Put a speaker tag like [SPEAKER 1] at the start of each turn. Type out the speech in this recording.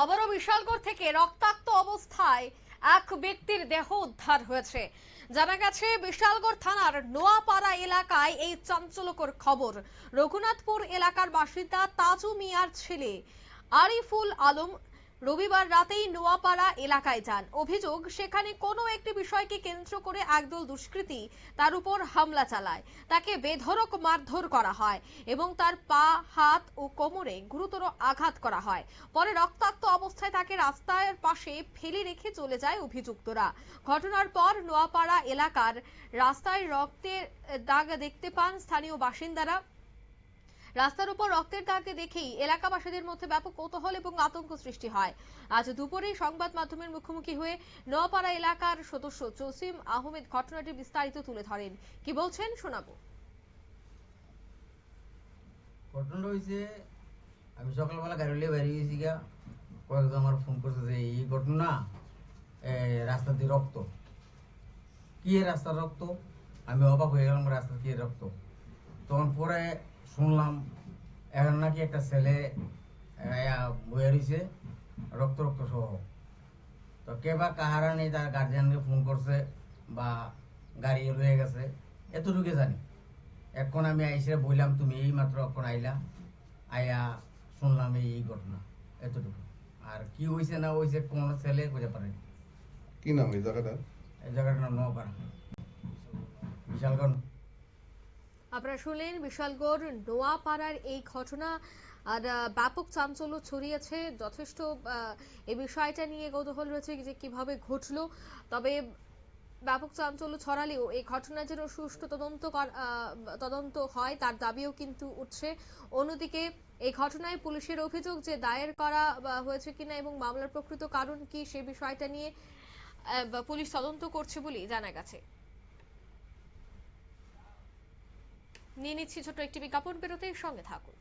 [SPEAKER 1] আবারও বিশালগড় থেকে রক্তাক্ত অবস্থায় এক ব্যক্তির দেহ উদ্ধার হয়েছে। জানা গেছে বিশালগড় থানার নোয়াপাড়া এলাকায় এই চাঞ্চল্যকর খবর। রঘুনাথপুর এলাকার বাসিন্দা তাজু মিয়ার ছেলে আরিফুল আলম রবিবার রাতেই নোয়াপাড়া এলাকায় যান। অভিযোগ, সেখানে কোনো একটি বিষয়কে কেন্দ্র করে একদল দুষ্কৃতী তার উপর হামলা চালায়। তাকে বেধড়ক মারধর করা হয় এবং তার পা, হাত ও কোমরে গুরুতর আঘাত করা হয়। পরে রক্তাক্ত অবস্থায় তাকে রাস্তার পাশে ফেলে রেখে চলে যায় অভিযুক্তরা। ঘটনার পর নোয়াপাড়া এলাকার রাস্তায় রক্তের দাগ দেখতে পান স্থানীয় বাসিন্দারা। রাস্তার উপর রক্তের দাগকে দেখেই এলাকাবাসীদের মধ্যে ব্যাপক কৌতূহল এবং আতঙ্ক সৃষ্টি হয়। আজ দুপুরে সংবাদ মাধ্যমের মুখোমুখি হয়ে নোয়াপাড়া এলাকার সদস্য জসিম আহমেদ ঘটনাটি বিস্তারিত তুলে ধরেন। কি বলছেন শোনাবো।
[SPEAKER 2] ঘটনাটা হয়েছে, আমি সকালবেলা গাড়ি নিয়ে বেরিয়ে গেছি গা, কয়েকজন আমার ফোন করছে যে এই ঘটনা, রাস্তা দিয়ে রক্ত। কি রাস্তার রক্ত? আমি অবাক হয়ে গেলাম, রাস্তা কি রক্ত। তখন পরে শুনলাম এখন নাকি একটা ছেলে বয়ে রয়েছে রক্ত রক্ত সহ। তো কে বা কাহারা নেই, তার গার্জিয়ানকে ফোন করছে বা গাড়ি রয়ে গেছে, এতটুকু জানি। এখন আমি আইসে বললাম তুমি এই মাত্র এখন আইলা, আয়া শুনলাম এই ঘটনা, এতটুকু। আর কি হয়েছে না হয়েছে কোন ছেলে বুঝে পারে।
[SPEAKER 3] কি নাম এই জায়গাটা?
[SPEAKER 2] এই জায়গাটার নাম নোয়াপাড়া, বিশালগড়।
[SPEAKER 1] আপনারা শুনলেন বিশালগড় নোয়াপাড়ার এই ঘটনা। আর ব্যাপক চাঞ্চল্য ছড়িয়েছে, যথেষ্ট এই বিষয়টা নিয়ে কৌতূহল রয়েছে যে কিভাবে ঘটলো। তবে ব্যাপক চাঞ্চল্য ছড়ালেও এই ঘটনার যেন সুষ্ঠু তদন্ত হয় তার দাবিও কিন্তু উঠছে। অন্যদিকে এই ঘটনায় পুলিশের অভিযোগ যে দায়ের করা হয়েছে কিনা এবং মামলার প্রকৃত কারণ কি সে বিষয়টা নিয়ে পুলিশ তদন্ত করছে বলেই জানা গেছে। নিয়ে নিচ্ছি ছোট্ট একটি বিজ্ঞাপন, বিরতির সঙ্গে থাকুন।